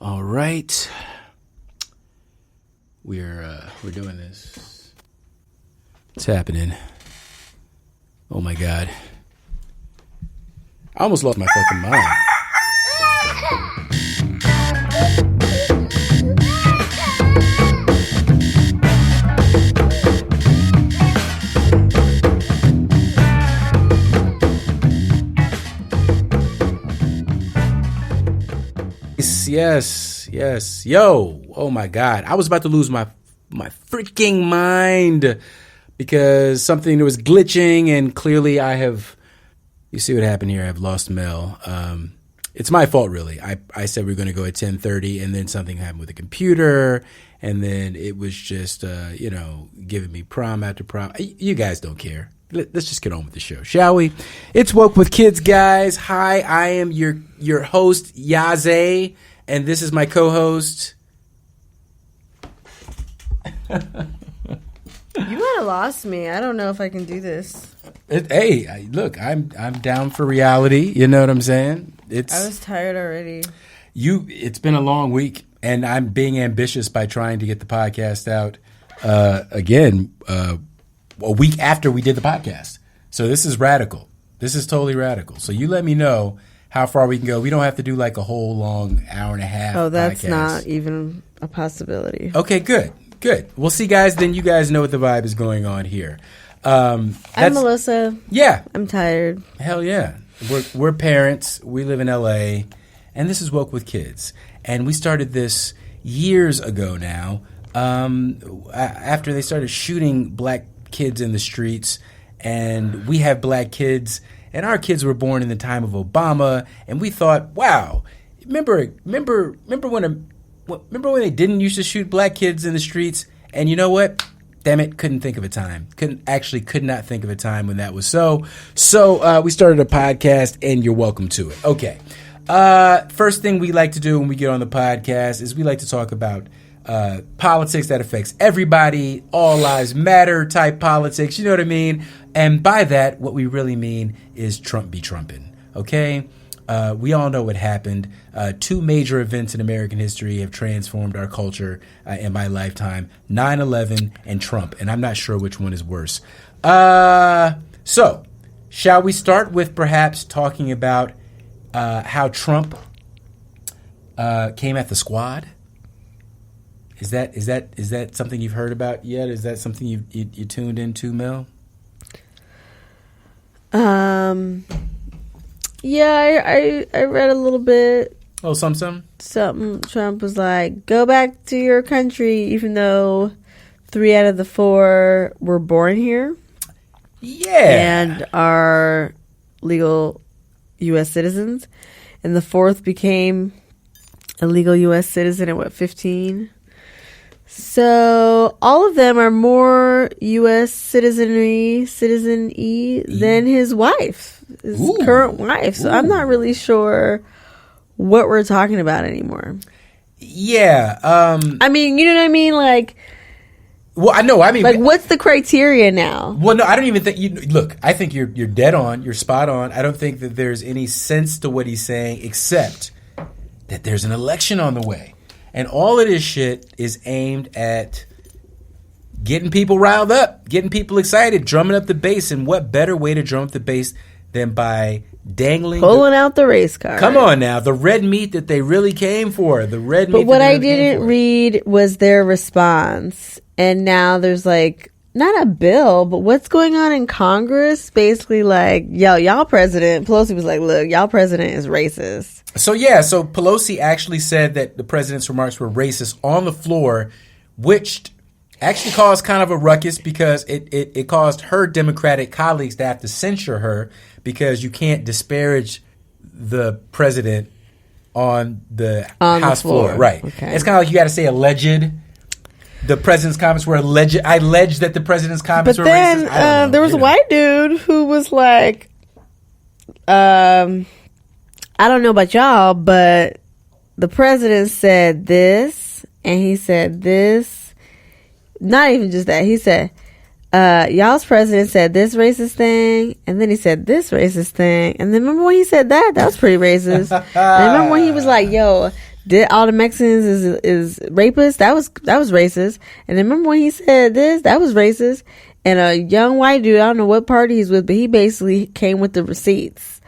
All right. We're doing this. What's happening? Oh my God. I almost lost my fucking mind. Yes. Yo, oh my God. I was about to lose my freaking mind because something was glitching, and clearly you see what happened here. I've lost Mel. It's my fault, really. I said we were going to go at 10:30, and then something happened with the computer, and then it was just, giving me prom after prom. You guys don't care. Let's just get on with the show, shall we? It's Woke with Kids, guys. Hi, I am your host, Yaze, and this is my co-host. You might have lost me. I don't know if I can do this. Look, I'm down for reality. You know what I'm saying? I was tired already. It's been a long week, and I'm being ambitious by trying to get the podcast out again a week after we did the podcast. So this is radical. This is totally radical. So you let me know how far we can go. We don't have to do like a whole long hour and a half. Oh, that's podcast. not even a possibility. Okay, good. We'll see, guys. Then you guys know what the vibe is going on here. I'm Melissa. Yeah. I'm tired. Hell yeah. We're parents. We live in LA. And this is Woke with Kids. And we started this years ago now. After they started shooting black kids in the streets. And we have black kids. And our kids were born in the time of Obama. And we thought, wow, remember when they didn't used to shoot black kids in the streets? And you know what? Damn it, couldn't think of a time. Could not think of a time when that was so. So we started a podcast, and you're welcome to it. Okay. First thing we like to do when we get on the podcast is we like to talk about politics that affects everybody, all lives matter type politics, you know what I mean? And by that, what we really mean is Trump be Trumpin', okay? We all know what happened. Two major events in American history have transformed our culture in my lifetime, 9/11 and Trump, and I'm not sure which one is worse. So, shall we start with perhaps talking about how Trump came at the squad? Is that something you've heard about yet? Is that something you tuned into, Mel? Yeah, I read a little bit. Oh, something? Something. Trump was like, go back to your country, even though 3 out of the 4 were born here. Yeah. And are legal U.S. citizens. And the 4th became a legal U.S. citizen at 15? So all of them are more U.S. citizen-y than his wife, his current wife. So I'm not really sure what we're talking about anymore. Yeah. I mean, you know what I mean? Like, well, I know. I mean, like, what's the criteria now? Well, no, I don't even think look, I think you're dead on. You're spot on. I don't think that there's any sense to what he's saying, except that there's an election on the way. And all of this shit is aimed at getting people riled up, getting people excited, drumming up the bass. And what better way to drum up the bass than by pulling out the race car? Come on now, the red meat that they really came for. But what I didn't read was their response. And now there's like, not a bill, but what's going on in Congress? Basically like, yo, y'all president. Pelosi was like, look, y'all president is racist. So Pelosi actually said that the president's remarks were racist on the floor, which actually caused kind of a ruckus because it caused her Democratic colleagues to have to censure her because you can't disparage the president on the House floor. Right. Okay. It's kind of like you got to say alleged. The president's comments were alleged. I allege that the president's comments were racist. But then there was a white dude who was like, I don't know about y'all, but the president said this, and he said this. Not even just that. He said, y'all's president said this racist thing, and then he said this racist thing. And then remember when he said that? That was pretty racist. And remember when he was like, yo, did all the Mexicans is rapists? That was racist. And then remember when he said this? That was racist. And a young white dude, I don't know what party he's with, but he basically came with the receipts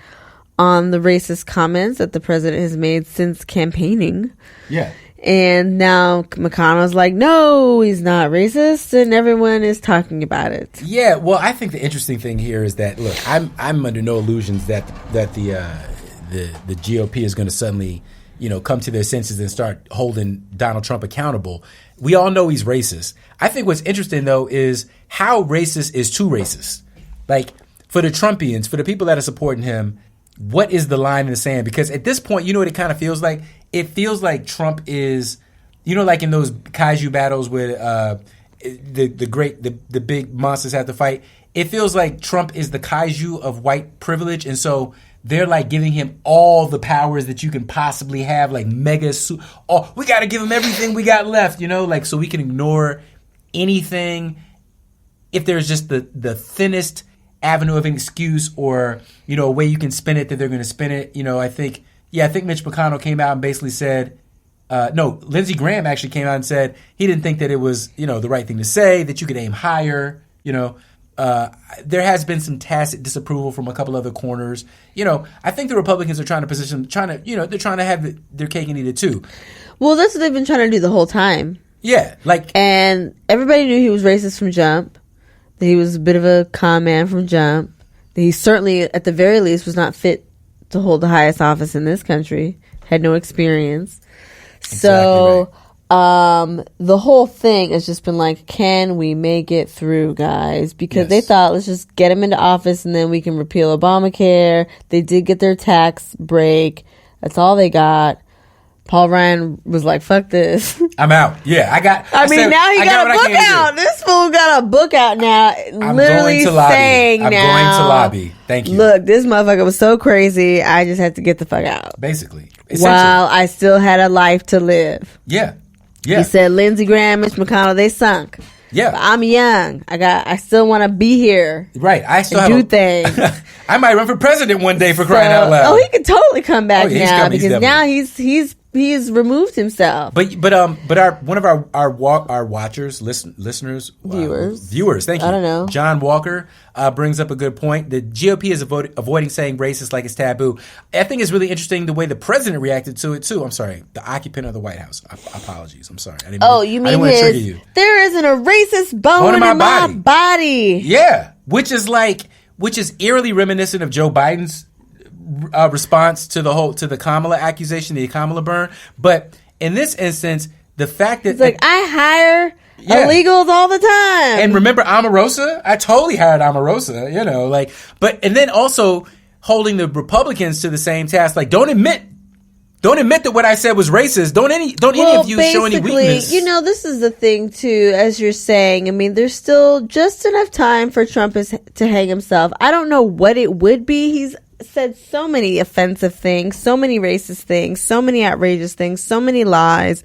on the racist comments that the president has made since campaigning. Yeah. And now McConnell's like, no, he's not racist, and everyone is talking about it. Yeah, well, I think the interesting thing here is that, look, I'm under no illusions that the GOP is going to suddenly, come to their senses and start holding Donald Trump accountable. We all know he's racist. I think what's interesting, though, is how racist is too racist. Like, for the Trumpians, for the people that are supporting him, what is the line in the sand? Because at this point, you know what it kind of feels like? It feels like Trump is, like in those kaiju battles where the big monsters have to fight. It feels like Trump is the kaiju of white privilege, and so they're like giving him all the powers that you can possibly have, like mega. We got to give him everything we got left, like so we can ignore anything if there's just the thinnest avenue of an excuse or a way you can spin it that they're going to spin it. I think Mitch McConnell came out and basically said, Lindsey Graham actually came out and said he didn't think that it was the right thing to say, that you could aim higher. There has been some tacit disapproval from a couple other corners. I think the Republicans are trying to have their cake and eat it too. Well, that's what they've been trying to do the whole time. Yeah, and everybody knew he was racist from jump. That he was a bit of a con man from jump. That he certainly, at the very least, was not fit to hold the highest office in this country. Had no experience. Exactly so, right. The whole thing has just been like, can we make it through, guys? Because they thought, let's just get him into office and then we can repeal Obamacare. They did get their tax break. That's all they got. Paul Ryan was like, fuck this. I'm out. Yeah, now he got a book out. This fool got a book out now. I'm going to lobby. I'm going to lobby. Thank you. Look, this motherfucker was so crazy, I just had to get the fuck out. Basically. While I still had a life to live. Yeah. Yeah. He said Lindsey Graham, Mitch McConnell, they sunk. Yeah. But I'm young. I still want to be here. Right. I still do things. I might run for president one day for crying out loud. Oh, he could totally come back now because now he's removed himself. But one of our watchers, listeners, viewers. Thank you. I don't know. John Walker brings up a good point. The GOP is avoiding saying racist like it's taboo. I think it's really interesting the way the president reacted to it too. I'm sorry, the occupant of the White House. Apologies. I'm sorry. I didn't want to trigger you. There isn't a racist bone in my body. Yeah, which is eerily reminiscent of Joe Biden's response to the Kamala accusation, the Kamala burn. But in this instance, the fact that it's I hire illegals all the time. And remember Omarosa? I totally hired Omarosa, and then also holding the Republicans to the same task. Like, don't admit that what I said was racist. Don't any of you show any weakness. This is the thing too, as you're saying. I mean, there's still just enough time for Trump to hang himself. I don't know what it would be. He's said so many offensive things, so many racist things, so many outrageous things, so many lies,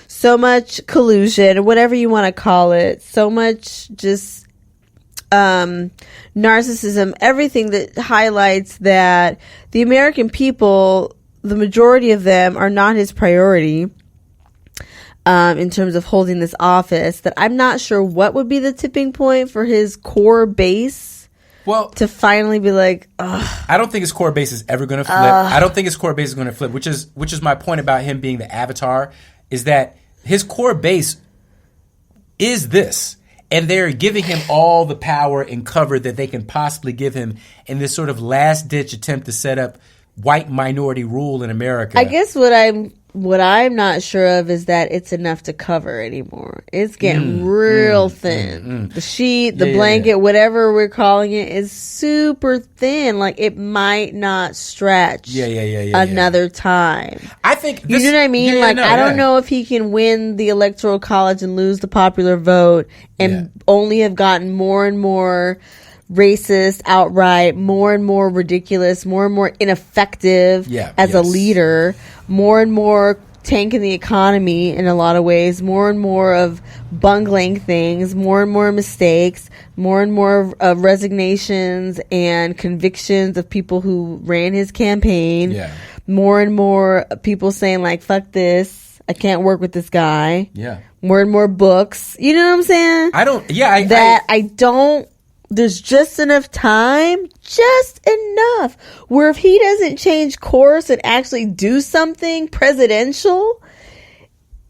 so much collusion, whatever you want to call it, so much just narcissism, everything that highlights that the American people, the majority of them, are not his priority in terms of holding this office. That I'm not sure what would be the tipping point for his core base. Well, to finally be like, ugh. I don't think his core base is ever going to flip. I don't think his core base is going to flip, which is my point about him being the avatar, is that his core base is this. And they're giving him all the power and cover that they can possibly give him in this sort of last-ditch attempt to set up white minority rule in America. I guess what I'm not sure of is that it's enough to cover anymore. It's getting real thin. The sheet, the blanket, whatever we're calling it, is super thin. Like, it might not stretch another time. I think you know what I mean? I don't know if he can win the Electoral College and lose the popular vote and only have gotten more and more racist outright, more and more ridiculous, more and more ineffective as a leader, more and more tanking the economy in a lot of ways, more and more of bungling things, more and more mistakes, more and more of resignations and convictions of people who ran his campaign, more and more people saying like, fuck this, I can't work with this guy. Yeah. More and more books. You know what I'm saying? I don't, there's just enough time, where if he doesn't change course and actually do something presidential,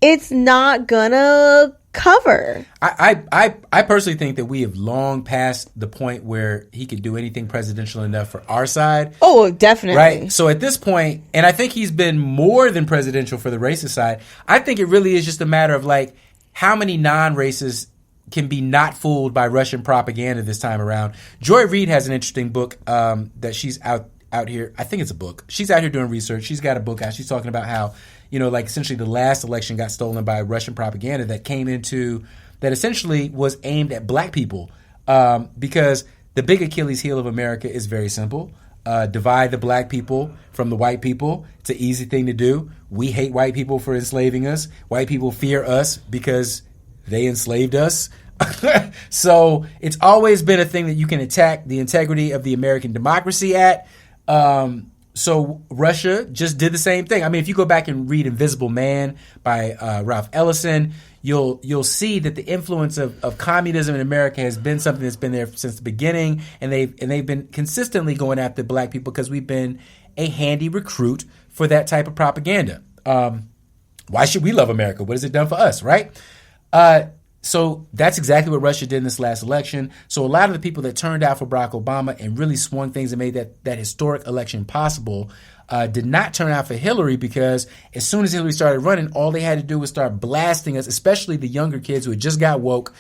it's not gonna cover. I personally think that we have long passed the point where he could do anything presidential enough for our side. Oh, definitely. Right? So at this point, and I think he's been more than presidential for the racist side, I think it really is just a matter of like how many non-racists can be not fooled by Russian propaganda this time around. Joy Reid has an interesting book that she's out here. I think it's a book. She's out here doing research. She's got a book out. She's talking about how, like essentially the last election got stolen by Russian propaganda that essentially was aimed at black people because the big Achilles heel of America is very simple. Divide the black people from the white people. It's an easy thing to do. We hate white people for enslaving us. White people fear us because they enslaved us. So it's always been a thing that you can attack the integrity of the American democracy at. So Russia just did the same thing. I mean, if you go back and read Invisible Man by Ralph Ellison, you'll see that the influence of communism in America has been something that's been there since the beginning, and they've been consistently going after black people because we've been a handy recruit for that type of propaganda. Why should we love America? What has it done for us, right? So that's exactly what Russia did in this last election. So a lot of the people that turned out for Barack Obama and really swung things and made that historic election possible did not turn out for Hillary because as soon as Hillary started running, all they had to do was start blasting us, especially the younger kids who had just got woke,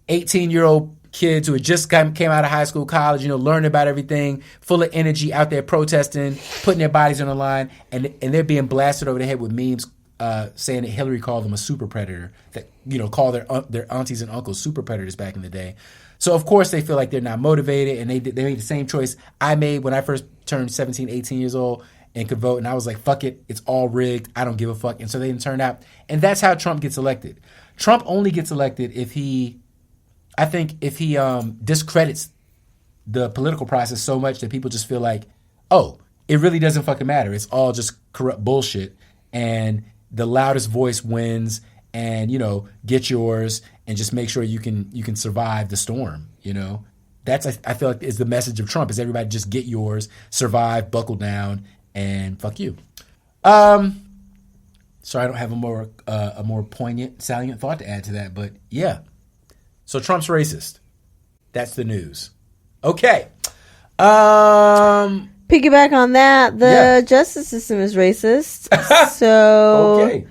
18-year-old kids who had just came out of high school, college, learning about everything, full of energy, out there protesting, putting their bodies on the line, and they're being blasted over the head with memes saying that Hillary called them a super predator, that called their aunties and uncles super predators back in the day. So of course they feel like they're not motivated, and they made the same choice I made when I first turned 17, 18 years old and could vote, and I was like, fuck it, it's all rigged, I don't give a fuck. And so they didn't turn out, and that's how Trump gets elected. Trump only gets elected if he discredits the political process so much that people just feel like, oh, it really doesn't fucking matter, it's all just corrupt bullshit, and the loudest voice wins, and get yours, and just make sure you can survive the storm. That's I feel like is the message of Trump, is everybody just get yours, survive, buckle down, and fuck you. Sorry, I don't have a more poignant, salient thought to add to that, but yeah. So Trump's racist. That's the news. Okay. Piggyback on that, the justice system is racist. So okay.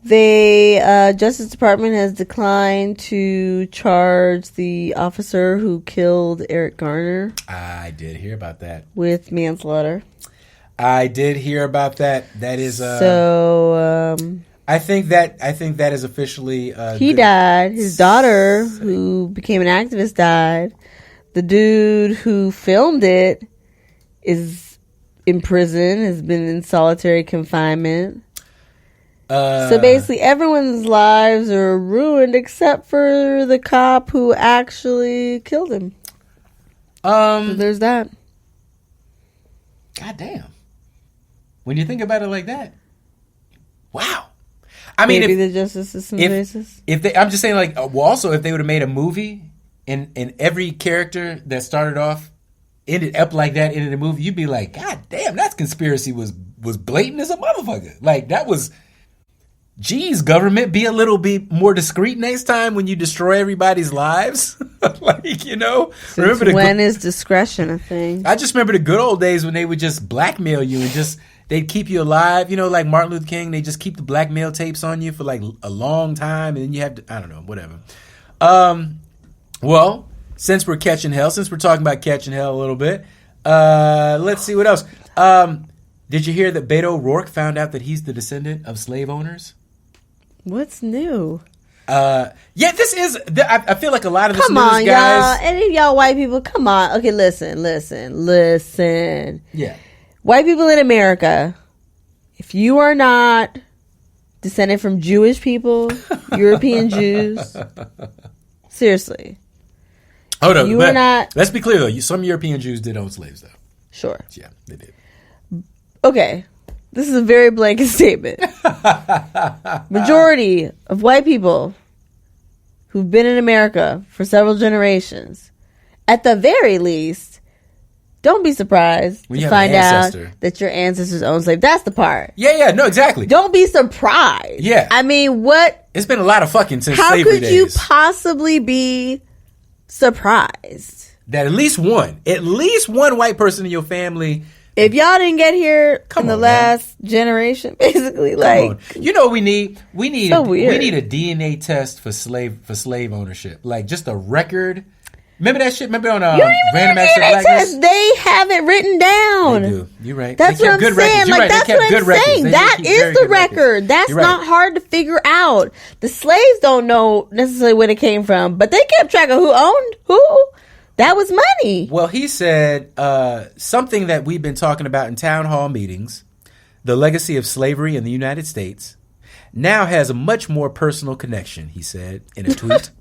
The Justice Department has declined to charge the officer who killed Eric Garner. I did hear about that. With manslaughter. I did hear about that. That is I think that is officially he died. His daughter, who became an activist, died. The dude who filmed it is in prison, has been in solitary confinement. So basically everyone's lives are ruined except for the cop who actually killed him. So there's that. God damn. When you think about it like that. Wow. I mean, maybe the justice system is racist. I'm just saying, like, also if they would have made a movie and every character that started off ended up like that in the movie, you'd be like, God damn, that conspiracy was blatant as a motherfucker. Like, that was, geez, government, be a little bit more discreet next time when you destroy everybody's lives. Like, remember when is discretion a thing? I just remember the good old days when they would just blackmail you and they'd keep you alive. Like Martin Luther King, they just keep the blackmail tapes on you for like a long time, and then you have to, I don't know, whatever. Well, since we're talking about catching hell a little bit, let's see what else. Did you hear that Beto O'Rourke found out that he's the descendant of slave owners? What's new? This is. I feel like a lot of this come news, on, guys. Y'all. Any of y'all white people, come on. Okay, listen. Yeah. White people in America, if you are not descended from Jewish people, European Jews, seriously. Hold up. You are not. Let's be clear, though. Some European Jews did own slaves, though. Sure. Yeah, they did. Okay. This is a very blanket statement. Majority of white people who've been in America for several generations, at the very least, don't be surprised to find out that your ancestors owned slaves. That's the part. Yeah, no, exactly. Don't be surprised. Yeah. I mean, what? It's been a lot of fucking since how slavery could days. you possibly be surprised? That at least one white person in your family. If y'all didn't get here in the last generation, basically, like, you know what we need? We need so weird. We need a DNA test for slave ownership. Like just a record. Remember that shit? Remember on Random Acts of Blackness? They have it written down. They do. You're right. That's what I'm saying. Like, that's what I'm saying. That is the record. That's not hard to figure out. The slaves don't know necessarily where they came from, but they kept track of who owned who. That was money. Well, he said something that we've been talking about in town hall meetings, the legacy of slavery in the United States, now has a much more personal connection, he said in a tweet.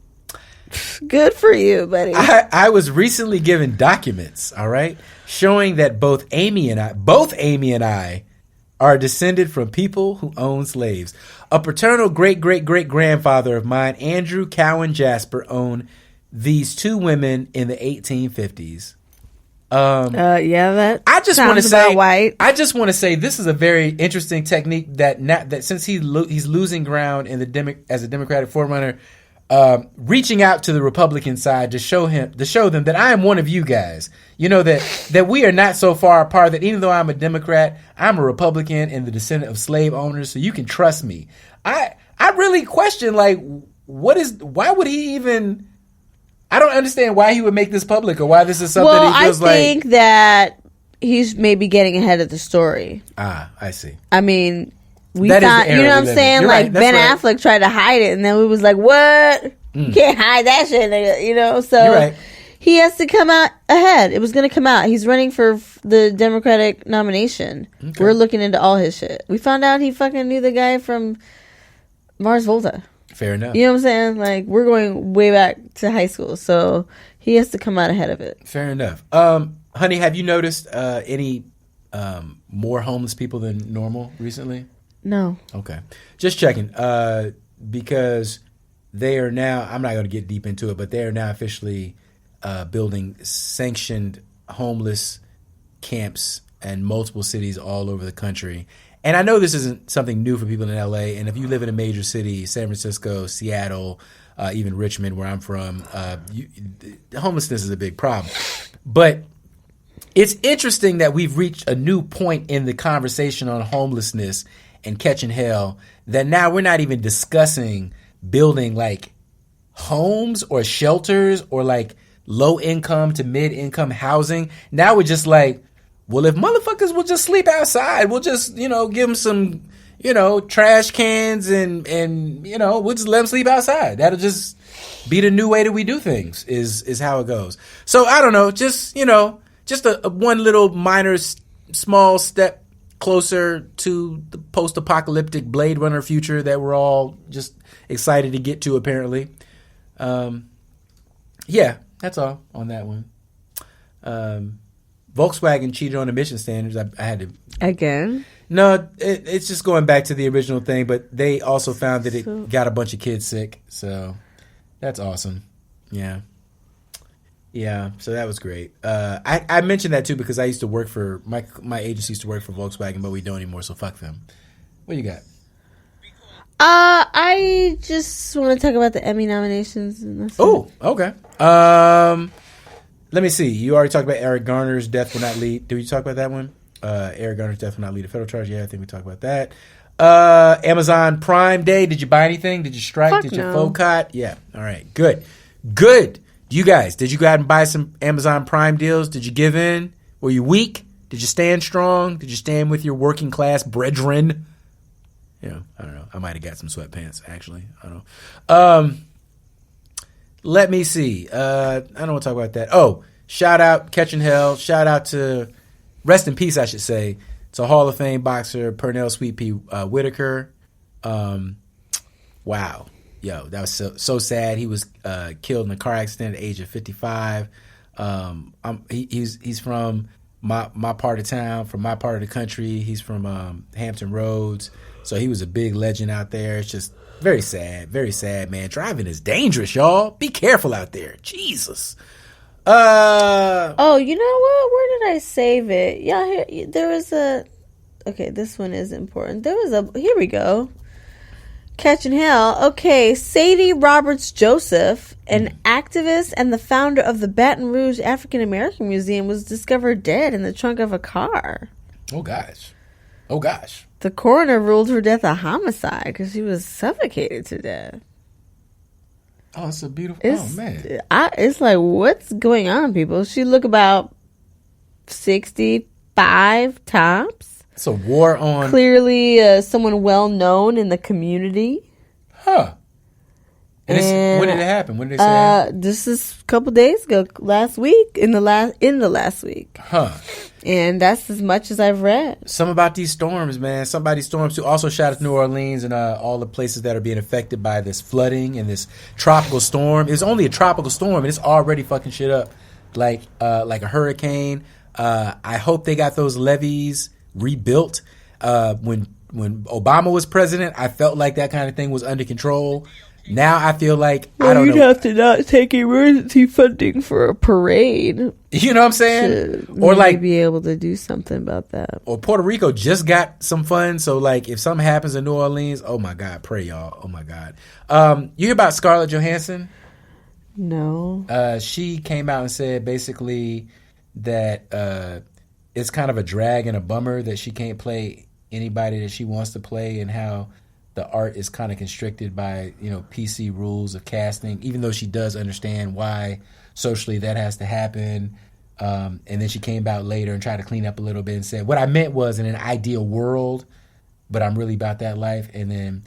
Good for you, buddy. I was recently given documents, all right, showing that both Amy and I are descended from people who owned slaves. A paternal great-great-great-grandfather of mine, Andrew Cowan Jasper, owned these two women in the 1850s. That I just want to say, white. I just want to say this is a very interesting technique that since he's losing ground in as a Democratic forerunner, reaching out to the Republican side to show them that I am one of you guys. You know that we are not so far apart that even though I'm a Democrat, I'm a Republican and the descendant of slave owners. So you can trust me. I really question why would he even? I don't understand why he would make this public or why this is something he feels like. I think that he's maybe getting ahead of the story. I see. I mean, you know what I'm saying? You're like right. Ben Affleck tried to hide it, and then we was like, "What? You can't hide that shit, nigga." You know, so he has to come out ahead. It was going to come out. He's running for the Democratic nomination. Okay. We're looking into all his shit. We found out he fucking knew the guy from Mars Volta. Fair enough. You know what I'm saying? Like, we're going way back to high school, so he has to come out ahead of it. Fair enough. Honey, have you noticed any more homeless people than normal recently? No. Okay. Just checking. Because they are now, I'm not going to get deep into it, but they are now officially building sanctioned homeless camps in multiple cities all over the country. And I know this isn't something new for people in LA. And if you live in a major city, San Francisco, Seattle, even Richmond, where I'm from, homelessness is a big problem. But it's interesting that we've reached a new point in the conversation on homelessness and catching hell that now we're not even discussing building like homes or shelters or like low income to mid income housing. Now we're just like, well, if motherfuckers will just sleep outside, we'll just, give them some, trash cans and we'll just let them sleep outside. That'll just be the new way that we do things is how it goes. So I don't know, just a one little minor small step closer to the post-apocalyptic Blade Runner future that we're all just excited to get to, apparently. Yeah, that's all on that one. Volkswagen cheated on emission standards. I had to... Again? No, it's just going back to the original thing, but they also found that it got a bunch of kids sick. So that's awesome. Yeah. Yeah, so that was great. I mentioned that too because I used to work for... My agency used to work for Volkswagen, but we don't anymore, so fuck them. What you got? I just want to talk about the Emmy nominations. Oh, okay. Let me see. You already talked about Eric Garner's death will not lead. Did we talk about that one? Eric Garner's death will not lead to federal charge. Yeah, I think we talked about that. Amazon Prime Day. Did you buy anything? Did you strike? Fuck Did you no. FOCOT? Yeah. All right. Good. You guys, did you go out and buy some Amazon Prime deals? Did you give in? Were you weak? Did you stand strong? Did you stand with your working class brethren? I don't know. I might have got some sweatpants, actually. I don't know. Let me see. I don't want to talk about that. Oh, shout out Catching Hell. Shout out to, rest in peace, I should say, to Hall of Fame boxer Pernell Sweet Pea Whitaker. Wow. Yo, that was so sad. He was killed in a car accident at the age of 55. He's from my part of town, from my part of the country. He's from Hampton Roads, so he was a big legend out there. It's just very sad, man. Driving is dangerous, y'all. Be careful out there. Jesus. Oh, you know what? Where did I save it? Yeah, there was a... Okay, this one is important. Here we go. Catching hell. Okay, Sadie Roberts Joseph, an activist and the founder of the Baton Rouge African American Museum, was discovered dead in the trunk of a car. Oh, gosh. The coroner ruled her death a homicide because she was suffocated to death. Oh, it's a beautiful... man. It's like, what's going on, people? She looked about 65 tops. It's a war on... Clearly someone well-known in the community. Huh. And when did it happen? When did they say that? This is a couple days ago, last week, in the last week. Huh. And that's as much as I've read. Something about these storms, man. Some about these storms, too. Also, shout out to New Orleans and all the places that are being affected by this flooding and this tropical storm. It's only a tropical storm, and it's already fucking shit up like a hurricane. I hope they got those levees rebuilt. When Obama was president, I felt like that kind of thing was under control. Now I feel like I don't know. You'd have to not take emergency funding for a parade. You know what I'm saying? Or like be able to do something about that. Or Puerto Rico just got some funds, so like if something happens in New Orleans, oh my God, pray y'all. Oh my God. You hear about Scarlett Johansson? No. She came out and said basically that it's kind of a drag and a bummer that she can't play anybody that she wants to play, and how the art is kind of constricted by, PC rules of casting, even though she does understand why socially that has to happen. And then she came out later and tried to clean up a little bit and said, what I meant was in an ideal world, but I'm really about that life. And then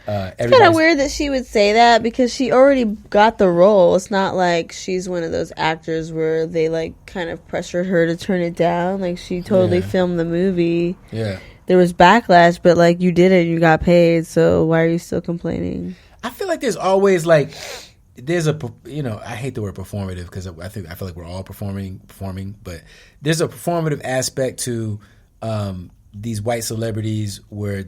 it's kind of weird that she would say that because she already got the role. It's not like she's one of those actors where they like kind of pressured her to turn it down. Like she totally filmed the movie. Yeah. There was backlash, but like you did it, you got paid. So why are you still complaining? I feel like there's always like there's a I hate the word performative because I feel like we're all performing, but there's a performative aspect to these white celebrities where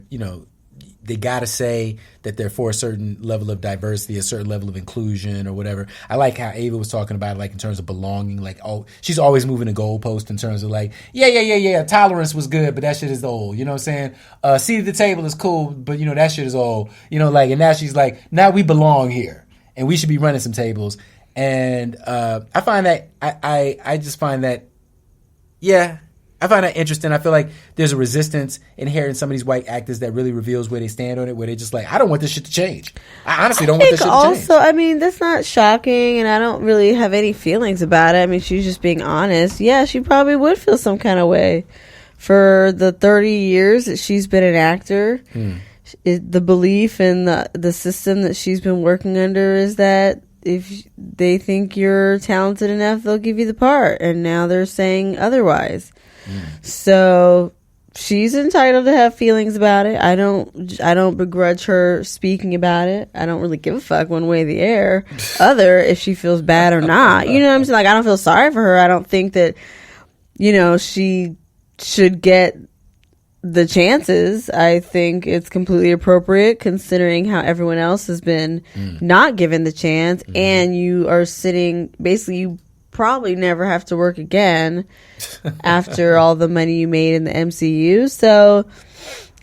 they gotta say that they're for a certain level of diversity, a certain level of inclusion or whatever. I like how Ava was talking about it, like in terms of belonging, like she's always moving the goalpost in terms of like, yeah, tolerance was good, but that shit is old. You know what I'm saying? Seat at the table is cool, but that shit is old. And now she's like, now we belong here and we should be running some tables. And I find that I just find that, I find that interesting. I feel like there's a resistance inherent in some of these white actors that really reveals where they stand on it, where they just like, I don't want this shit to change. I honestly don't want this shit to change. Also, I mean, that's not shocking, and I don't really have any feelings about it. I mean, she's just being honest. Yeah, she probably would feel some kind of way. For the 30 years that she's been an actor, the belief in the system that she's been working under is that if they think you're talented enough, they'll give you the part. And now they're saying otherwise. So she's entitled to have feelings about it. I don't begrudge her speaking about it. I don't really give a fuck one way or the other if she feels bad or not. You know what I'm saying? Like, I don't feel sorry for her. I don't think that, she should get the chances. I think it's completely appropriate considering how everyone else has been not given the chance, and you are sitting, basically you probably never have to work again after all the money you made in the MCU. So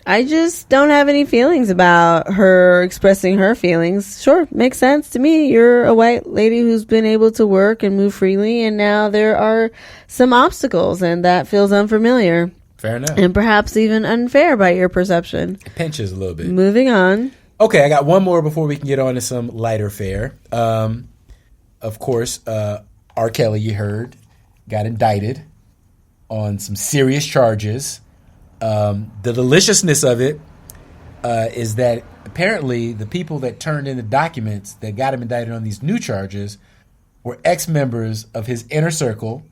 I just don't have any feelings about her expressing her feelings. Sure, makes sense to me. You're a white lady who's been able to work and move freely, and now there are some obstacles, and that feels unfamiliar. Fair enough. And perhaps even unfair by your perception. It pinches a little bit. Moving on. Okay, I got one more before we can get on to some lighter fare. Of course, R. Kelly, you heard, got indicted on some serious charges. The deliciousness of it is that apparently the people that turned in the documents that got him indicted on these new charges were ex-members of his inner circle.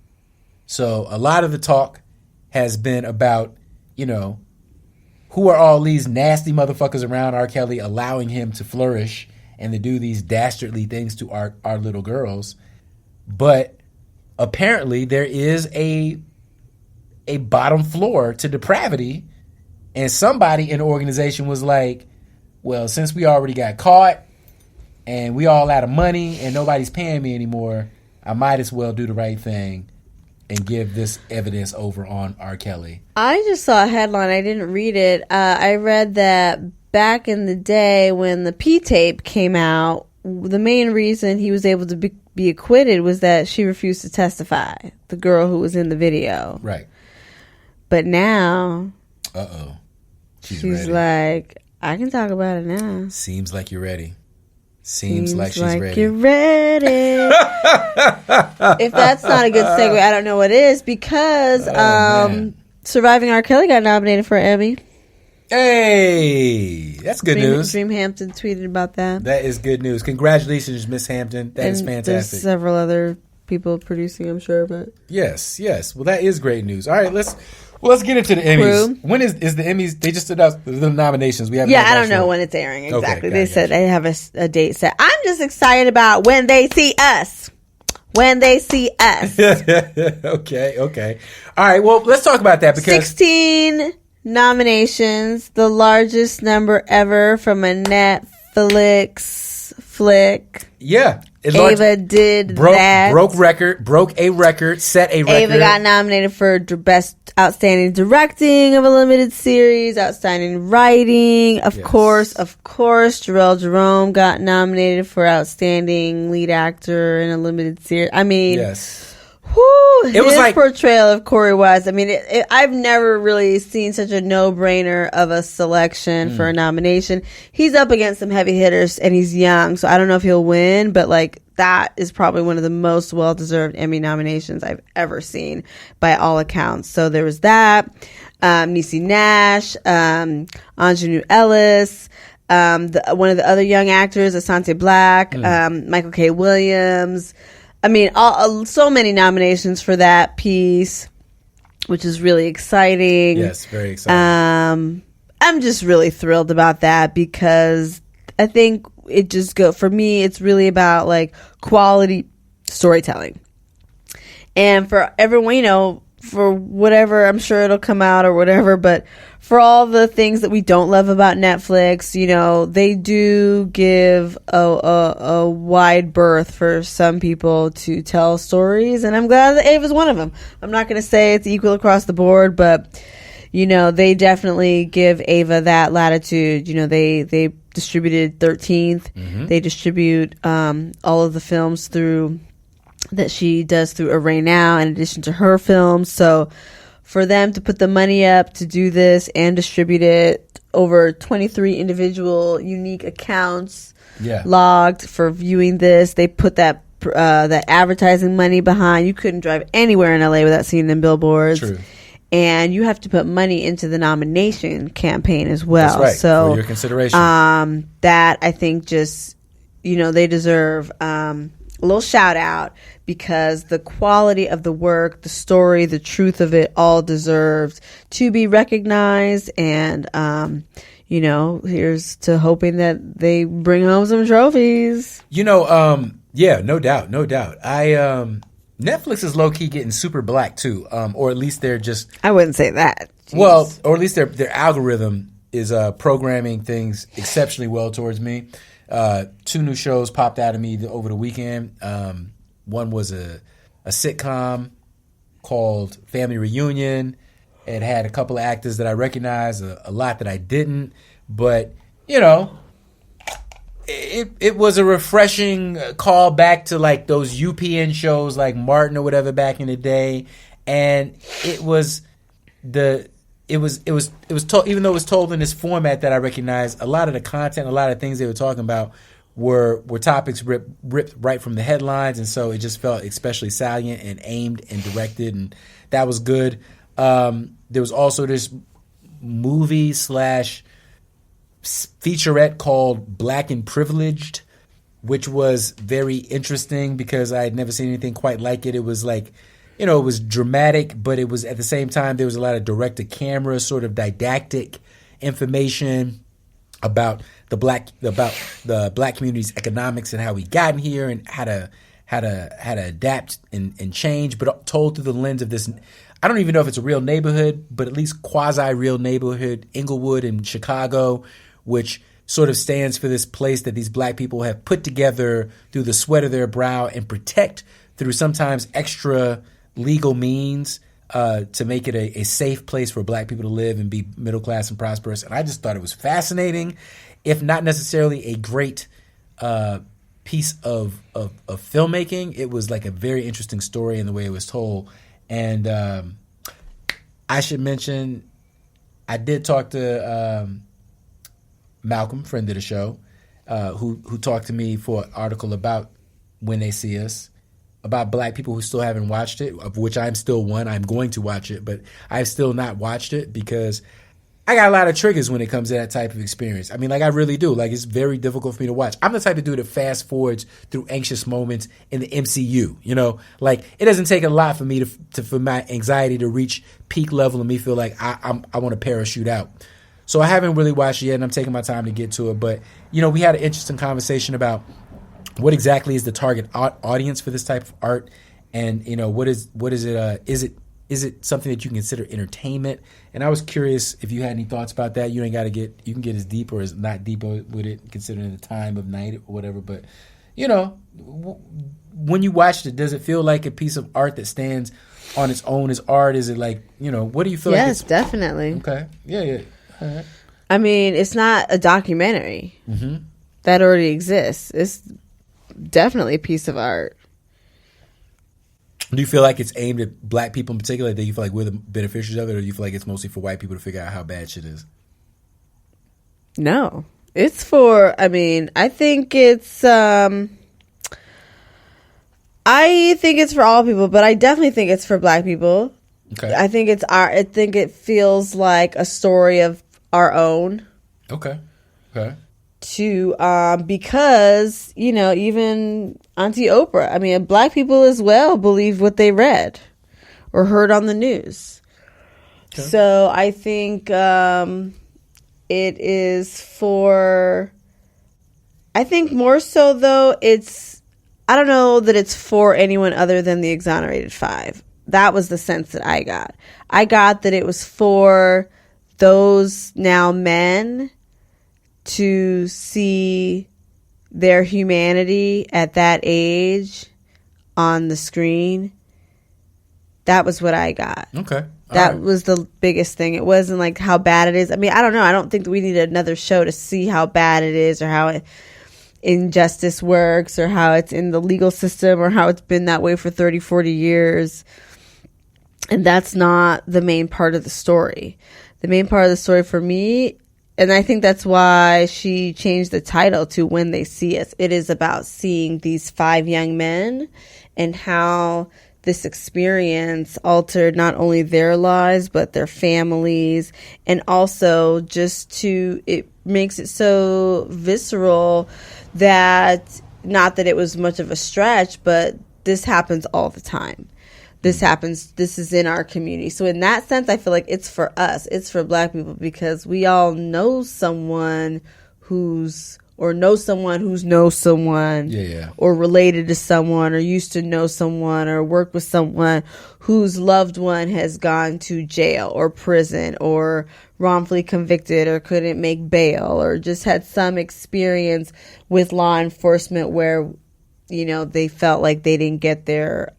So a lot of the talk has been about, who are all these nasty motherfuckers around R. Kelly allowing him to flourish and to do these dastardly things to our little girls. But apparently there is a a bottom floor to depravity. And somebody in the organization was like, well, since we already got caught and we all out of money and nobody's paying me anymore, I might as well do the right thing and give this evidence over on R. Kelly. I just saw a headline. I didn't read it. I read that back in the day when the P-tape came out, the main reason he was able to be acquitted was that she refused to testify, the girl who was in the video. Right. But now... Uh-oh. She's like, I can talk about it now. Seems like you're ready. Seems like she's ready. You're ready. If that's not a good segue, I don't know what is, because Surviving R. Kelly got nominated for an Emmy. Hey, that's good news. Dream Hampton tweeted about that. That is good news. Congratulations, Miss Hampton. That is fantastic. There's several other people producing, I'm sure, but yes. Well, that is great news. All right, let's get into the Emmys. When is the Emmys? They just announced the nominations. We haven't. Yeah, I don't know when it's airing exactly. Okay, they said they have a date set. I'm just excited about when they see us. When they see us. Okay. All right. Well, let's talk about that because 16 nominations, the largest number ever from a Netflix flick. Yeah. Ava did that. Broke a record, set a record. Ava got nominated for Best Outstanding Directing of a Limited Series, Outstanding Writing. Of course, Jarrell Jerome got nominated for Outstanding Lead Actor in a Limited Series. I mean, his portrayal of Corey West. I mean, I've never really seen such a no-brainer of a selection for a nomination. He's up against some heavy hitters, and he's young, so I don't know if he'll win, but like that is probably one of the most well-deserved Emmy nominations I've ever seen by all accounts. So there was that. Niecy Nash, Anjanou Ellis, one of the other young actors, Asante Black, Michael K. Williams. I mean, so many nominations for that piece, which is really exciting. Yes, very exciting. I'm just really thrilled about that because I think for me, it's really about like quality storytelling. And for everyone, for whatever, I'm sure it'll come out or whatever, but for all the things that we don't love about Netflix, they do give a wide berth for some people to tell stories, and I'm glad that Ava's one of them. I'm not going to say it's equal across the board, but they definitely give Ava that latitude. They distributed 13th. Mm-hmm. They distribute all of the films that she does through Array Now in addition to her films. So for them to put the money up to do this and distribute it, over 23 individual unique accounts logged for viewing this. They put that advertising money behind. You couldn't drive anywhere in LA without seeing them billboards. True. And you have to put money into the nomination campaign as well. That's right, so for your consideration. That I think just, they deserve a little shout out because the quality of the work, the story, the truth of it all deserves to be recognized. And, here's to hoping that they bring home some trophies. Yeah, no doubt. Netflix is low-key getting super black, too. Or at least they're just... I wouldn't say that. Jeez. Well, or at least their algorithm is programming things exceptionally well towards me. 2 new shows popped out of me over the weekend. One was a sitcom called Family Reunion. It had a couple of actors that I recognized, a lot that I didn't. But, it was a refreshing call back to like those UPN shows like Martin or whatever back in the day, and it was told, even though it was told in this format that I recognized, a lot of the content, a lot of things they were talking about were topics ripped right from the headlines, and so it just felt especially salient and aimed and directed, and that was good. There was also this movie / featurette called Black and Privileged, which was very interesting because I had never seen anything quite like it. It was like, it was dramatic, but it was at the same time there was a lot of direct-to-camera sort of didactic information about the black community's economics and how we got in here and how to adapt and change, but told through the lens of this I don't even know if it's a real neighborhood, but at least quasi-real neighborhood, Inglewood in Chicago, which sort of stands for this place that these black people have put together through the sweat of their brow and protect through sometimes extra legal means to make it a safe place for black people to live and be middle class and prosperous. And I just thought it was fascinating, if not necessarily a great piece of filmmaking. It was like a very interesting story in the way it was told. And I should mention, I did talk to Malcolm, friend of the show, who talked to me for an article about When They See Us, about black people who still haven't watched it, of which I'm still one. I'm going to watch it, but I've still not watched it because I got a lot of triggers when it comes to that type of experience. I mean, like, I really do. Like, it's very difficult for me to watch. I'm the type of dude that fast forwards through anxious moments in the MCU, you know? Like, it doesn't take a lot for me for my anxiety to reach peak level and me feel like I want to parachute out. So I haven't really watched it yet, and I'm taking my time to get to it. But, you know, we had an interesting conversation about what exactly is the target audience for this type of art, and, you know, what is it? Is it something that you can consider entertainment? And I was curious if you had any thoughts about that. You can get as deep or as not deep with it, considering the time of night or whatever. But, you know, when you watched it, does it feel like a piece of art that stands on its own as art? Is it like, you know, what do you feel like? Yes, definitely. Okay. Yeah. All right. I mean, it's not a documentary. Mm-hmm. That already exists. It's definitely a piece of art. Do you feel like it's aimed at black people in particular? Do you feel like we're the beneficiaries of it, or do you feel like it's mostly for white people to figure out how bad shit is? No. It's for, I think it's for all people, but I definitely think it's for black people. Okay. I think it feels like a story of our own. Okay. Because, you know, even Auntie Oprah, black people as well believe what they read or heard on the news. Okay. So I think it is for, I think more so though, I don't know that it's for anyone other than the Exonerated Five. That was the sense that I got. I got that it was for those now men to see their humanity at that age on the screen. That was what I got. Okay. That was the biggest thing. It wasn't like how bad it is. I don't know. I don't think that we need another show to see how bad it is or how injustice works or how it's in the legal system or how it's been that way for 30, 40 years. And that's not the main part of the story. The main part of the story for me, and I think that's why she changed the title to When They See Us. It is about seeing these 5 young men and how this experience altered not only their lives, but their families. And also it makes it so visceral that, not that it was much of a stretch, but this happens all the time. This is in our community. So in that sense, I feel like it's for us. It's for black people because we all know someone who's knows someone. Yeah. Or related to someone or used to know someone or work with someone whose loved one has gone to jail or prison or wrongfully convicted or couldn't make bail or just had some experience with law enforcement where, you know, they felt like they didn't get their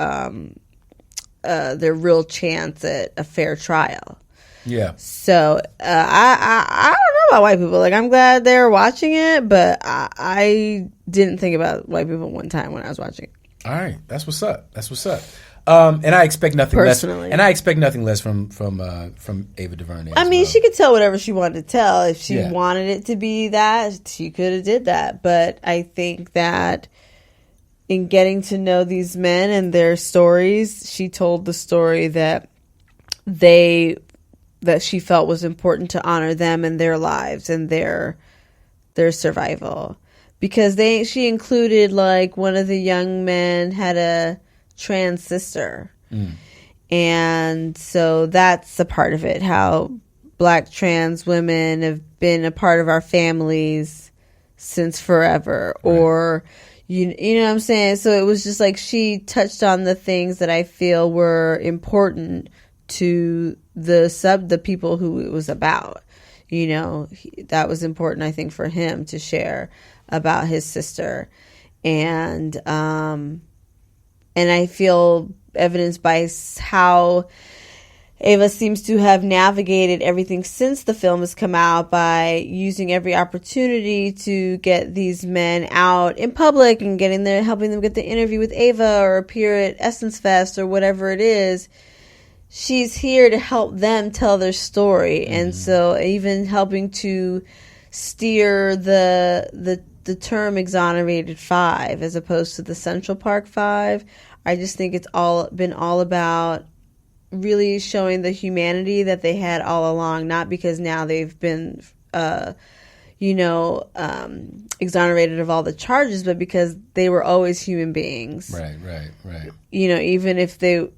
real chance at a fair trial. Yeah. So I don't know about white people. Like, I'm glad they're watching it, but I didn't think about white people one time when I was watching it. All right, that's what's up. And I expect nothing Personally. less. And I expect nothing less from Ava DuVernay. She could tell whatever she wanted to tell. If she wanted it to be that, she could have did that. But I think that in getting to know these men and their stories, she told the story that she felt was important to honor them and their lives and their survival. Because she included, like, one of the young men had a trans sister. And so that's a part of it, how black trans women have been a part of our families since forever. Right. Or, you know what I'm saying? So it was just like she touched on the things that I feel were important to the people who it was about. You know, that was important, I think, for him to share about his sister. And I feel evidenced by how Ava seems to have navigated everything since the film has come out by using every opportunity to get these men out in public and helping them get the interview with Ava or appear at Essence Fest or whatever it is. She's here to help them tell their story. Mm-hmm. And so even helping to steer the term exonerated 5 as opposed to the Central Park 5. I just think it's been all about really showing the humanity that they had all along, not because now they've been, exonerated of all the charges, but because they were always human beings. Right. You know, even if that's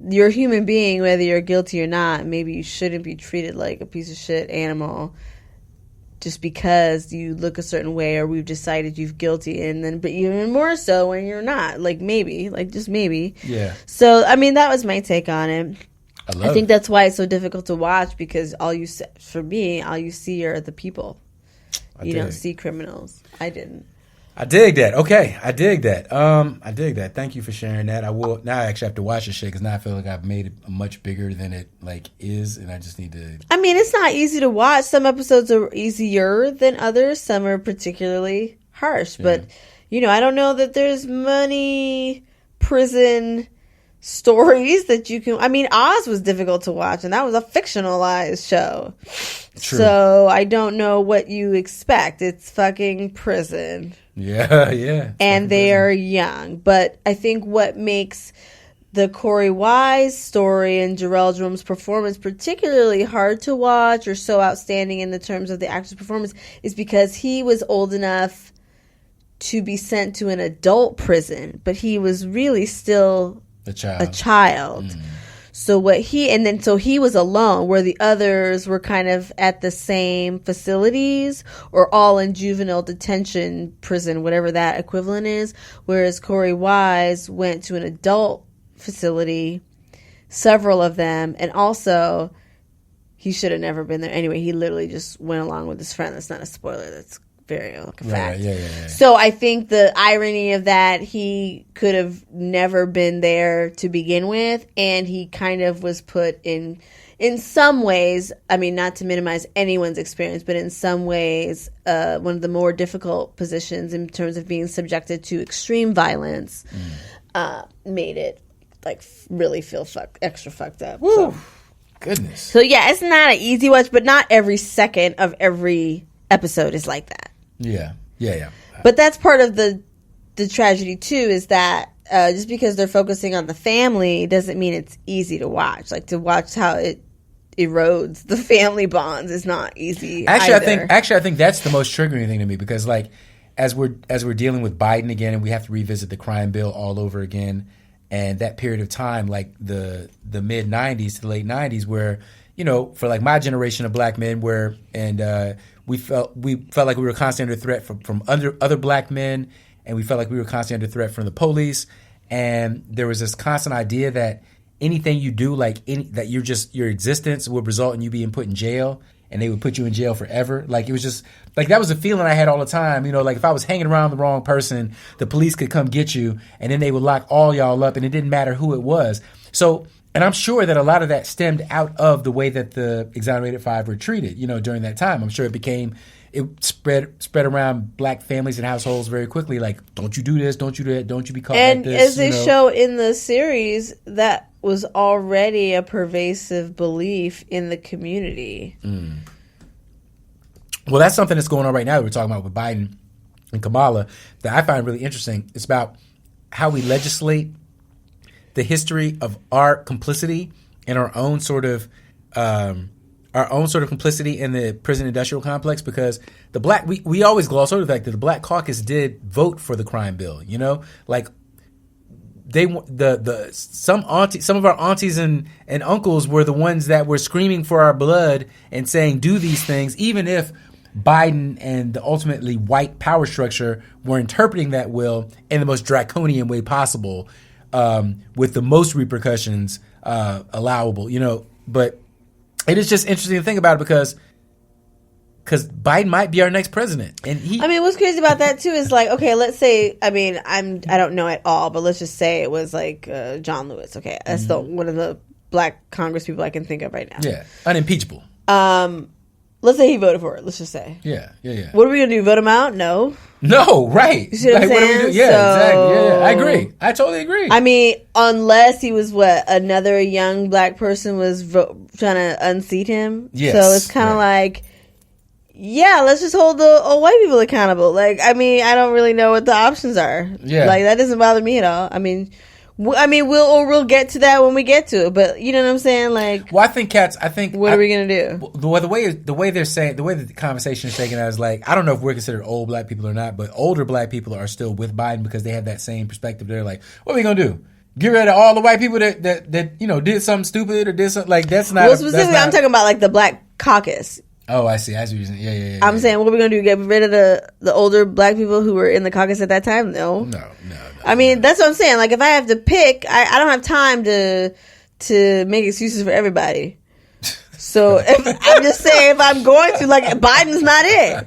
you're a human being, whether you're guilty or not. Maybe you shouldn't be treated like a piece of shit animal just because you look a certain way or we've decided you're guilty, but even more so when you're not. Just maybe. Yeah. So, I mean, that was my take on it. I think that's why it's so difficult to watch, because all you see are the people. You don't see criminals. I didn't. I dig that. Okay, I dig that. I dig that. Thank you for sharing that. I will now. I actually have to watch this shit because now I feel like I've made it much bigger than it is, and I just need to. I mean, it's not easy to watch. Some episodes are easier than others. Some are particularly harsh. Yeah. But I don't know that there's many prison stories that you can. I mean, Oz was difficult to watch, and that was a fictionalized show. True. So I don't know what you expect. It's fucking prison. Yeah. And they are young. But I think what makes the Corey Wise story and Jarrell Jerome's performance particularly hard to watch or so outstanding in the terms of the actor's performance is because he was old enough to be sent to an adult prison, but he was really still a child. Mm. So he was alone, where the others were kind of at the same facilities or all in juvenile detention prison, whatever that equivalent is. Whereas Corey Wise went to an adult facility, several of them, and also he should have never been there. Anyway, he literally just went along with his friend. That's not a spoiler. That's very a fact. Yeah. So I think the irony of that, he could have never been there to begin with, and he kind of was put in some ways, I mean, not to minimize anyone's experience, but in some ways, one of the more difficult positions in terms of being subjected to extreme violence, made it really feel extra fucked up. Woo. So. Goodness. So yeah, it's not an easy watch, but not every second of every episode is like that. Yeah. But that's part of the tragedy too, is that just because they're focusing on the family doesn't mean it's easy to watch. To watch how it erodes the family bonds is not easy. Actually, I think that's the most triggering thing to me, because as we're dealing with Biden again, and we have to revisit the crime bill all over again, and that period of time, the mid '90s to the late '90s, where for my generation of black men, we felt like we were constantly under threat from other black men, and we felt like we were constantly under threat from the police. And there was this constant idea that anything you do, that your existence would result in you being put in jail, and they would put you in jail forever. It was just that was a feeling I had all the time. If I was hanging around the wrong person, the police could come get you, and then they would lock all y'all up, and it didn't matter who it was. So. And I'm sure that a lot of that stemmed out of the way that the exonerated 5 were treated, during that time. I'm sure it spread around black families and households very quickly. Don't you do this, don't you do that, don't you be caught like this. And as they show in the series, that was already a pervasive belief in the community. Mm. Well, that's something that's going on right now that we're talking about with Biden and Kamala that I find really interesting. It's about how we legislate the history of our complicity and our own sort of complicity in the prison industrial complex, because we always gloss over the fact that the Black Caucus did vote for the crime bill. Some of our aunties and uncles were the ones that were screaming for our blood and saying do these things, even if Biden and the ultimately white power structure were interpreting that will in the most draconian way possible. With the most repercussions allowable, but it is just interesting to think about it because Biden might be our next president, and what's crazy about that too is like, okay, let's say, I don't know at all, but let's just say it was like John Lewis. Okay, that's one of the black Congress people I can think of right now. Yeah, unimpeachable. Let's say he voted for it. Let's just say. Yeah. What are we gonna do? Vote him out? No, right. You see what I'm saying? What do we do? Yeah, exactly. Yeah, I agree. I totally agree. Unless he was another young black person was trying to unseat him. Yes, so it's kind of like, yeah, let's just hold the old white people accountable. Like, I don't really know what the options are. Yeah, like that doesn't bother me at all. We'll get to that when we get to it, but you know what I'm saying? Like, well, I think what are we gonna do? The way they're saying, the way the conversation is taken, as like, I don't know if we're considered old black people or not, but older black people are still with Biden because they have that same perspective. They're like, what are we gonna do? Get rid of all the white people that did something stupid or did something like that's not. Well, specifically, I'm talking about like the black caucus. Oh, I see. I see what you're saying. Yeah. I'm saying, what are we gonna do? Get rid of the older black people who were in the caucus at that time? No. That's what I'm saying. Like, if I have to pick, I don't have time to make excuses for everybody. So I'm just saying, if I'm going to, like, Biden's not it.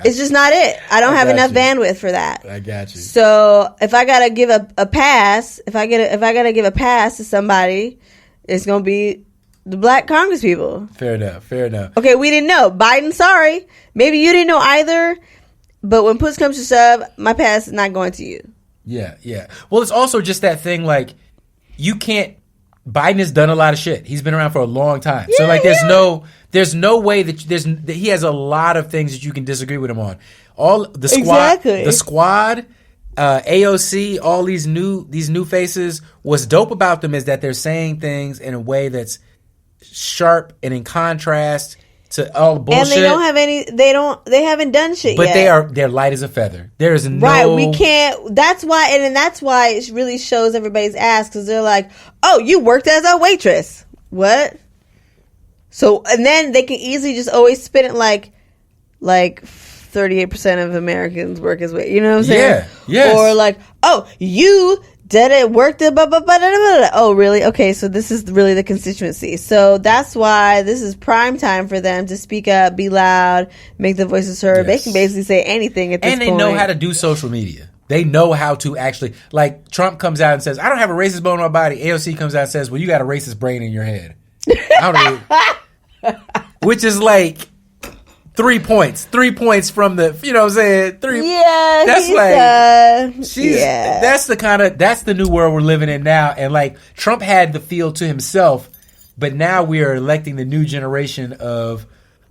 It's just not it. I don't have enough bandwidth for that. I got you. So if I gotta give a pass, if I gotta give a pass to somebody, it's gonna be the black Congress people. Fair enough. Okay, we didn't know. Biden, sorry. Maybe you didn't know either. But when push comes to shove, my pass is not going to you. Yeah. Well, it's also just that thing, like, you can't. Biden has done a lot of shit. He's been around for a long time. So, like, there's no way that he has a lot of things that you can disagree with him on. All the squad, AOC, all these new faces. What's dope about them is that they're saying things in a way that's sharp and in contrast to all the bullshit. And they don't have they haven't done shit but yet. they're light as a feather. There is no... Right, we can't... That's why it really shows everybody's ass, because they're like, oh, you worked as a waitress. What? So, and then they can easily just always spin it like 38% of Americans work as waitresses. You know what I'm saying? Yeah, yes. Or like, oh, you... did it work? Oh, really? Okay, so this is really the constituency. So that's why this is prime time for them to speak up, be loud, make their voices heard. Yes. They can basically say anything at this point. And they know how to do social media. They know how to actually, like, Trump comes out and says, I don't have a racist bone in my body. AOC comes out and says, well, you got a racist brain in your head. Which is like 3 points. 3 points from the, you know what I'm saying? Yeah. That's that's the new world we're living in now. And like, Trump had the field to himself, but now we are electing the new generation of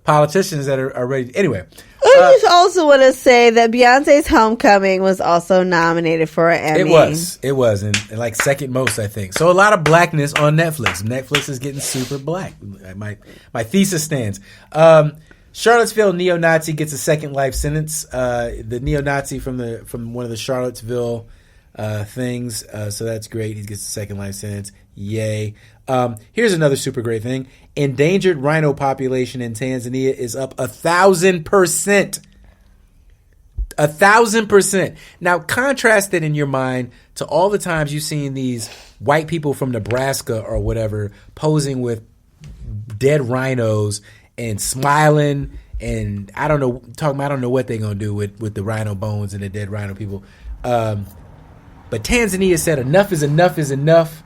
politicians that are ready. Anyway. I just also want to say that Beyonce's Homecoming was also nominated for an Emmy. It was, and like second most, I think. So a lot of blackness on Netflix. Netflix is getting super black. My thesis stands. Charlottesville neo-Nazi gets a second life sentence. The neo-Nazi from one of the Charlottesville things. So that's great. He gets a second life sentence. Yay. Here's another super great thing. Endangered rhino population in Tanzania is up 1,000%. 1,000%. Now, contrast it in your mind to all the times you've seen these white people from Nebraska or whatever posing with dead rhinos and smiling, and I don't know what they're gonna do with the rhino bones and the dead rhino people. But Tanzania said enough is enough,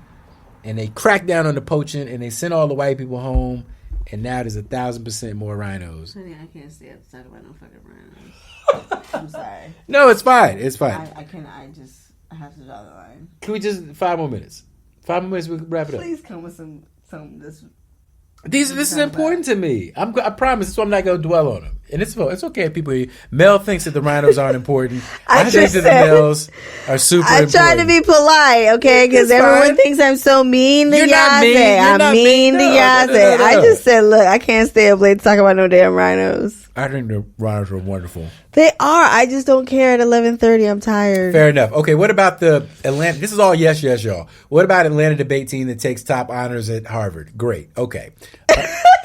and they cracked down on the poaching, and they sent all the white people home, and now there's 1,000% more rhinos. Honey, I can't stay up to talk about no fucking rhinos. I'm sorry. No, it's fine. It's fine. I have to draw the line. Can we just 5 more minutes? 5 more minutes, we can wrap it up. Please come with some this. This is important to me. I promise. So I'm not going to dwell on them. And it's okay if people hear. Mel thinks that the rhinos aren't important. I think that the males are super important. I try to be polite, okay? Because everyone thinks I'm so mean to Yaze. I'm mean to Yaze. I just said, look, I can't stay up late to talk about no damn rhinos. I think the rhinos are wonderful. They are. I just don't care at 11:30. I'm tired. Fair enough. Okay, what about the Atlanta? This is all yes, y'all. What about Atlanta debate team that takes top honors at Harvard? Great. Okay.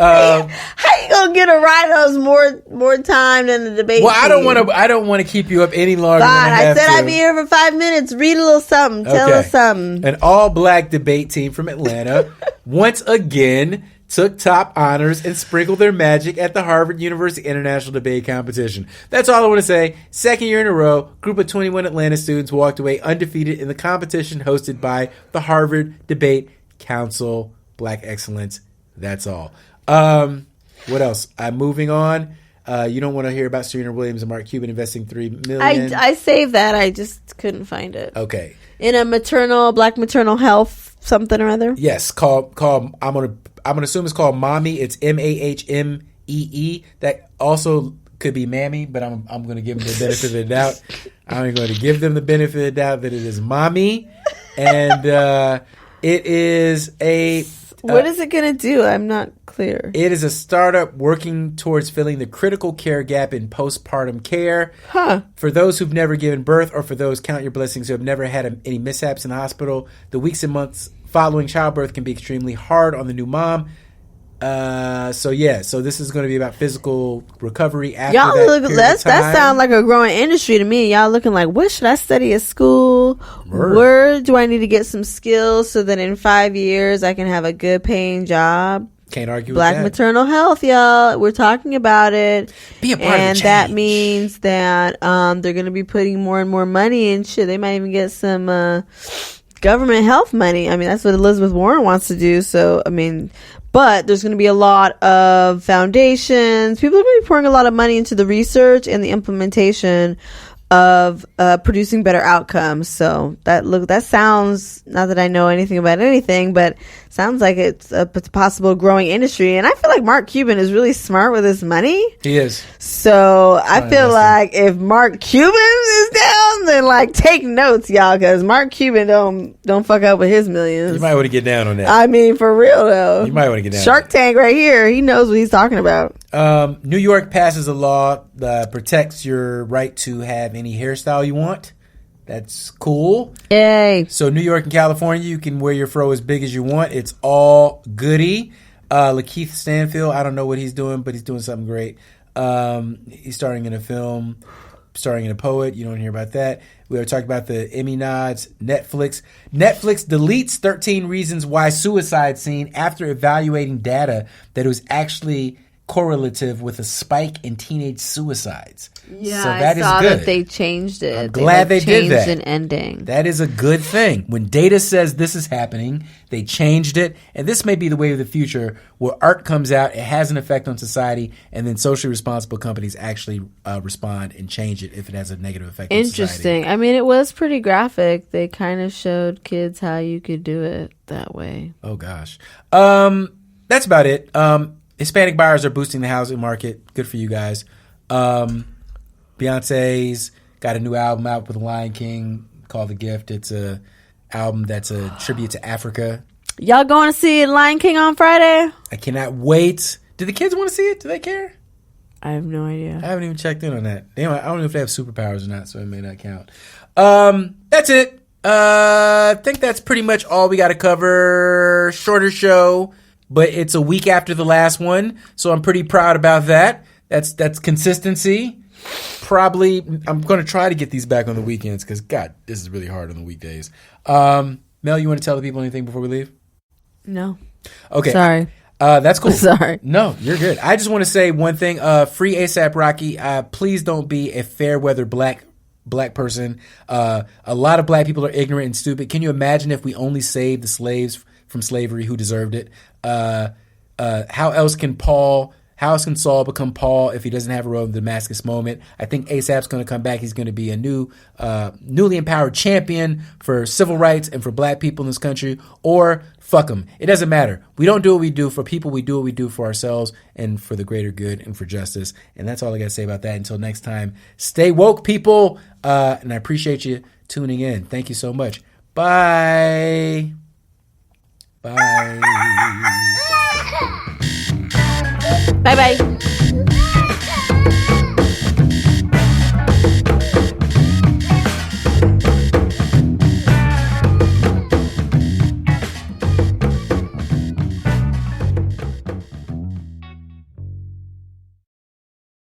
How you gonna get a rhinos more time than the debate. Well, I don't want to keep you up any longer. Fine, I said I'd be here for 5 minutes. Read a little something. Tell us something. An all-black debate team from Atlanta once again took top honors and sprinkled their magic at the Harvard University International Debate Competition. That's all I want to say. Second year in a row, group of 21 Atlanta students walked away undefeated in the competition hosted by the Harvard Debate Council. Black excellence. That's all. What else? Moving on. You don't want to hear about Serena Williams and Mark Cuban investing $3 million. I saved that. I just couldn't find it. Okay. In a black maternal health something or other. Yes, called. I'm gonna assume it's called Mommy. It's MAHMEE. That also could be Mammy, but I'm gonna give them the benefit of the doubt. I'm going to give them the benefit of the doubt that it is Mommy, and it is a. What is it going to do? I'm not clear. It is a startup working towards filling the critical care gap in postpartum care. Huh. For those who've never given birth, or for those, count your blessings, who have never had any mishaps in the hospital, the weeks and months following childbirth can be extremely hard on the new mom. So this is going to be about physical recovery after y'all that look. period That of time. sounds like a growing industry to me. Y'all looking like, what should I study at school? Where do I need to get some skills so that in 5 years I can have a good paying job? Can't argue Black with that. maternal health, y'all. We're talking about it. Be a part of the and change. that means that they're going to be putting more and more money and shit. They might even get some government health money. I mean, that's what Elizabeth Warren wants to do. So, I mean, but there's going to be a lot of foundations. People are going to be pouring a lot of money into the research and the implementation of producing better outcomes. So that sounds, not that I know anything about anything, but sounds like it's a possible growing industry. And I feel like Mark Cuban is really smart with his money. He is. So I feel like if Mark Cuban is down, then like take notes, y'all, because Mark Cuban don't fuck up with his millions. You might want to get down on that. I mean, for real though. You might want to get down. Shark Tank right here. He knows what he's talking about. New York passes a law that protects your right to have any hairstyle you want. That's cool. Yay. So New York and California, you can wear your fro as big as you want. It's all goody. Lakeith Stanfield, I don't know what he's doing, but he's doing something great. He's starring in a film, starring in a poet. You don't hear about that. We already talked about the Emmy nods. Netflix deletes 13 reasons why suicide scene after evaluating data that it was actually correlative with a spike in teenage suicides. Yeah, so that I saw is good. that they changed it. I'm glad they did that. Changed an ending. That is a good thing. When data says this is happening, they changed it. And this may be the way of the future where art comes out, it has an effect on society, and then socially responsible companies actually respond and change it if it has a negative effect on society. Interesting. I mean, it was pretty graphic. They kind of showed kids how you could do it that way. Oh, gosh. That's about it. Hispanic buyers are boosting the housing market. Good for you guys. Beyonce's got a new album out with The Lion King called The Gift. It's a album that's a tribute to Africa. Y'all going to see Lion King on Friday? I cannot wait. Do the kids want to see it? Do they care? I have no idea. I haven't even checked in on that. Anyway, I don't know if they have superpowers or not, so it may not count. That's it. I think that's pretty much all we got to cover. Shorter show, but it's a week after the last one, so I'm pretty proud about that. That's consistency. Probably, I'm going to try to get these back on the weekends because, God, this is really hard on the weekdays. Mel, you want to tell the people anything before we leave? No. Okay. Sorry. That's cool. Sorry. No, you're good. I just want to say one thing. Free ASAP Rocky. Please don't be a fair weather black person. A lot of black people are ignorant and stupid. Can you imagine if we only saved the slaves from slavery who deserved it? How else can Saul become Paul if he doesn't have a road to Damascus moment? I think ASAP's going to come back. He's going to be a newly empowered champion for civil rights and for black people in this country. Or fuck him. It doesn't matter. We don't do what we do for people. We do what we do for ourselves and for the greater good and for justice. And that's all I got to say about that. Until next time, stay woke, people. And I appreciate you tuning in. Thank you so much. Bye. Bye. Bye-bye.